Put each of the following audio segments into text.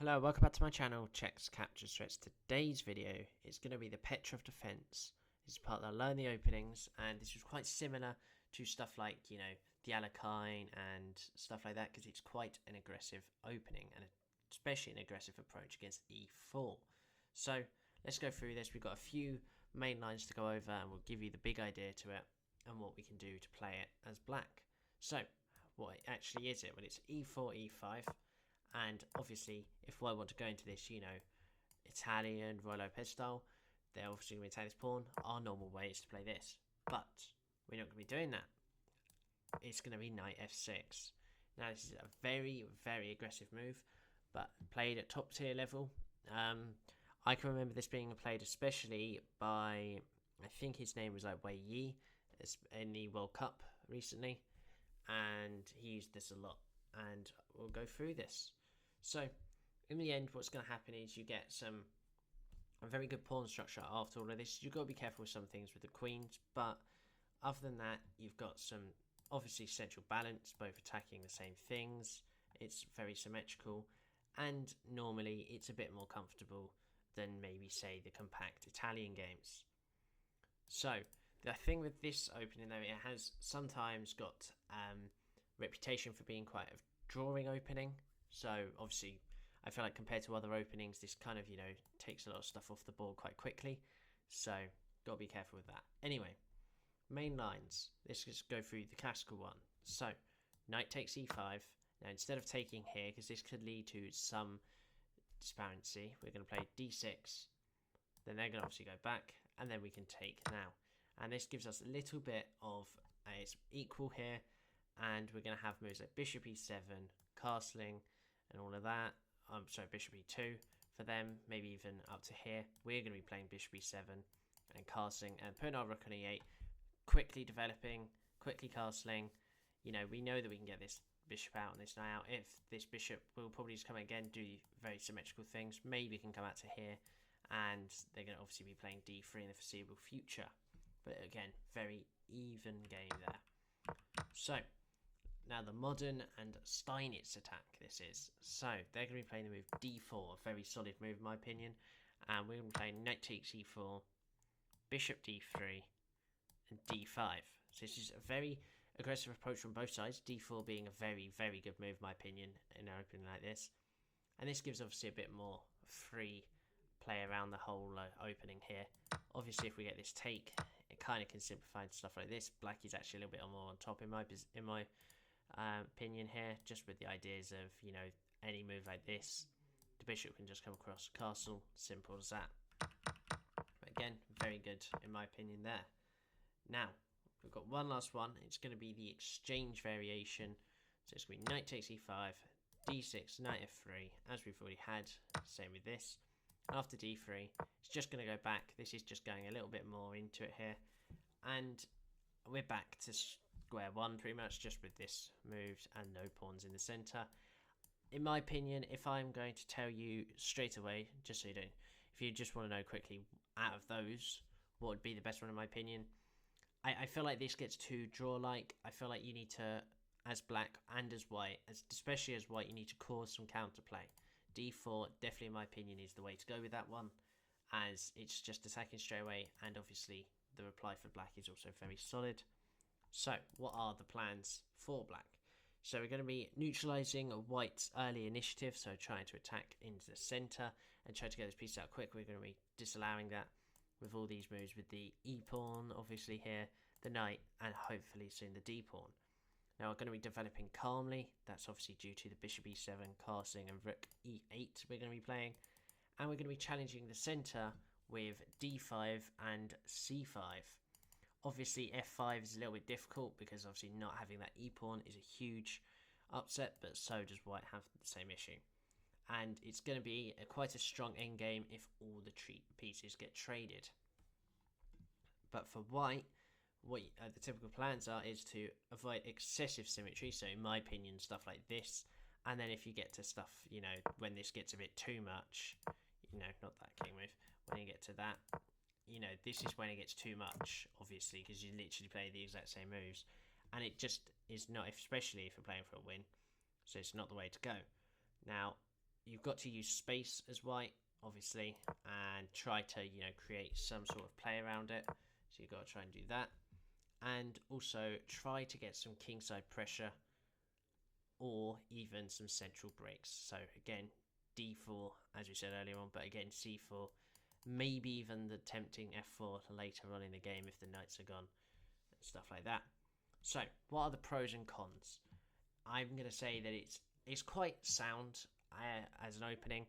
Hello, welcome back to my channel, Checks Capture Threats. Today's video is going to be the Petrov Defence. This is part that I learn the openings, and this was quite similar to stuff like, the Alakine and stuff like that, because it's quite an aggressive opening, and especially an aggressive approach against e4. So, let's go through this. We've got a few main lines to go over, and we'll give you the big idea to it, and what we can do to play it as black. So, what actually is it? Well, it's e4, e5. And obviously, if I want to go into this, Italian Roy Lopez style, they're obviously going to attack this pawn. Our normal way is to play this. But we're not going to be doing that. It's going to be knight f6. Now, this is a very, very aggressive move, but played at top tier level. I can remember this being played especially by, I think his name was like Wei Yi in the World Cup recently. And he used this a lot. And we'll go through this. So, in the end, what's going to happen is you get a very good pawn structure after all of this. You've got to be careful with some things with the queens, but other than that, you've got some, obviously, central balance, both attacking the same things. It's very symmetrical, and normally it's a bit more comfortable than maybe, say, the compact Italian games. So, the thing with this opening, though, it has sometimes got reputation for being quite a drawing opening. So obviously I feel like compared to other openings, this kind of takes a lot of stuff off the board quite quickly, so gotta be careful with that. Anyway, main lines, let's just go through the classical one. So knight takes e5. Now instead of taking here, because this could lead to some disparity, we're going to play d6, then they're going to obviously go back, and then we can take now, and this gives us a little bit of it's equal here. And we're going to have moves like bishop e7, castling, and all of that. Sorry, bishop e2 for them, maybe even up to here. We're going to be playing bishop e7 and castling and putting our rook on e8, quickly developing, quickly castling. We know that we can get this bishop out and this knight out. If this bishop will probably just come again, do very symmetrical things. Maybe can come out to here, and they're going to obviously be playing d3 in the foreseeable future. But again, very even game there. So, now the modern and Steinitz attack this is. So they're going to be playing the move d4, a very solid move in my opinion. And we're going to be playing knight takes e4, bishop d3, and d5. So this is a very aggressive approach from both sides, d4 being a very, very good move in my opinion in an opening like this. And this gives obviously a bit more free play around the whole opening here. Obviously if we get this take, it kind of can simplify stuff like this. Black is actually a little bit more on top in my opinion here, just with the ideas of any move like this, the bishop can just come across the castle, simple as that. But again, very good in my opinion there. Now we've got one last one. It's going to be the exchange variation, so it's going to be knight takes e5, d6, knight f3, as we've already had. Same with this. After d3, it's just going to go back. This is just going a little bit more into it here, and we're back to square one pretty much, just with this moves and no pawns in the center. In my opinion, if I'm going to tell you straight away, just so you don't, if you just want to know quickly out of those what would be the best one in my opinion, I feel like this gets too draw-like. I feel like you need to, as black and as white, especially as white, you need to cause some counterplay. d4 definitely in my opinion is the way to go with that one, as it's just attacking straight away, and obviously the reply for black is also very solid. So, what are the plans for black? So we're going to be neutralising white's early initiative, so trying to attack into the centre and try to get this piece out quick. We're going to be disallowing that with all these moves, with the e-pawn, obviously here, the knight, and hopefully soon the d-pawn. Now we're going to be developing calmly. That's obviously due to the bishop e7, castling, and rook e8 we're going to be playing. And we're going to be challenging the centre with d5 and c5. Obviously f5 is a little bit difficult because obviously not having that e-pawn is a huge upset, but so does white have the same issue. And it's going to be quite a strong endgame if all the pieces get traded. But for white, what the typical plans are is to avoid excessive symmetry, so in my opinion stuff like this, and then if you get to stuff, when this gets a bit too much, not that king move, when you get to that, this is when it gets too much, obviously, because you literally play the exact same moves, and it just is not, especially if you're playing for a win, so it's not the way to go. Now, you've got to use space as white, obviously, and try to, create some sort of play around it. So you've got to try and do that. And also try to get some kingside pressure or even some central breaks. So again, d4, as we said earlier on, but again, c4, maybe even the tempting f4 later on in the game if the knights are gone, and stuff like that. So what are the pros and cons? I'm going to say that it's quite sound as an opening,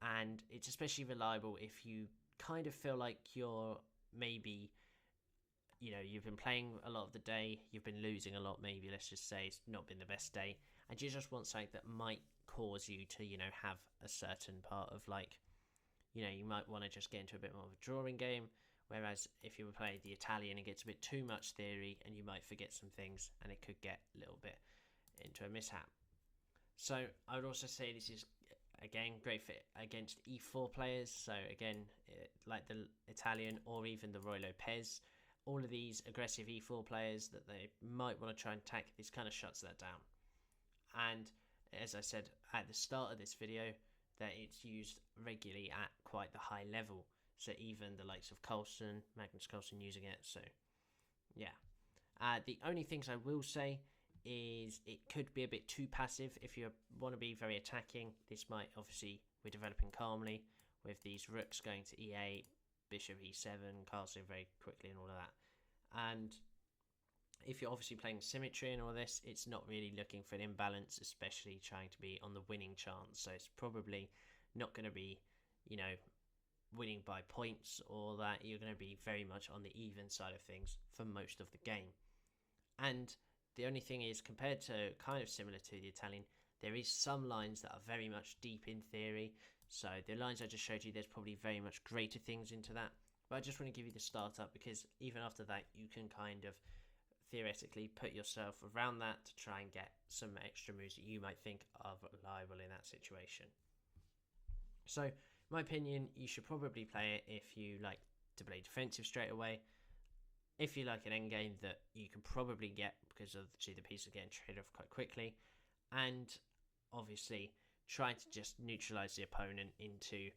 and it's especially reliable if you kind of feel like you're maybe, you've been playing a lot of the day, you've been losing a lot, maybe, let's just say it's not been the best day, and you just want something that might cause you to, have a certain part of, like, you might want to just get into a bit more of a drawing game, whereas if you were playing the Italian, it gets a bit too much theory, and you might forget some things, and it could get a little bit into a mishap. So I would also say this is, again, great for against e4 players. So again, like the Italian or even the Roy Lopez, all of these aggressive e4 players that they might want to try and attack, this kind of shuts that down. And as I said at the start of this video, that it's used regularly at quite the high level. So even the likes of Carlsen, Magnus Carlsen using it. So yeah. The only things I will say is it could be a bit too passive if you want to be very attacking. This might, obviously, we're developing calmly with these rooks going to e8, bishop e7, castle very quickly and all of that. And if you're obviously playing symmetry and all this, it's not really looking for an imbalance, especially trying to be on the winning chance. So it's probably not going to be, winning by points or that. You're going to be very much on the even side of things for most of the game. And the only thing is, compared to kind of similar to the Italian, there is some lines that are very much deep in theory. So the lines I just showed you, there's probably very much greater things into that. But I just want to give you the startup, because even after that, you can kind of theoretically put yourself around that to try and get some extra moves that you might think are reliable in that situation. So, in my opinion, you should probably play it if you like to play defensive straight away. If you like an endgame that you can probably get, because obviously the pieces are getting traded off quite quickly, and obviously trying to just neutralize the opponent into,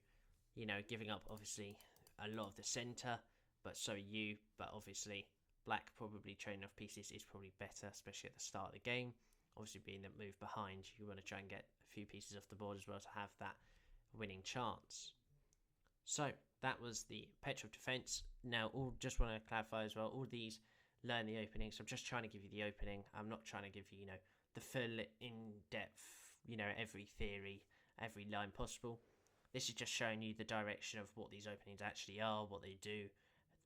giving up obviously a lot of the center, but so you, but obviously black probably trading off pieces is probably better, especially at the start of the game. Obviously being that move behind, you want to try and get a few pieces off the board as well to have that winning chance. So that was the Petrov Defence. Now, just want to clarify as well, all these learn the openings. I'm just trying to give you the opening. I'm not trying to give you, the full in-depth, every theory, every line possible. This is just showing you the direction of what these openings actually are, what they do,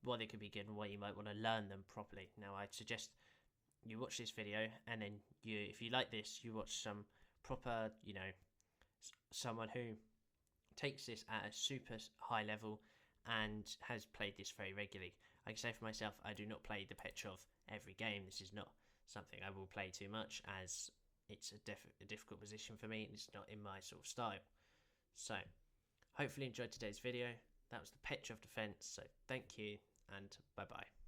what they could be good, and why you might want to learn them properly. Now, I'd suggest you watch this video, and then if you like this, you watch some proper, someone who takes this at a super high level and has played this very regularly. I can say for myself, I do not play the Petrov every game. This is not something I will play too much, as it's a difficult position for me and it's not in my sort of style. So, hopefully you enjoyed today's video. That was the Petrov Defence, so thank you and bye bye.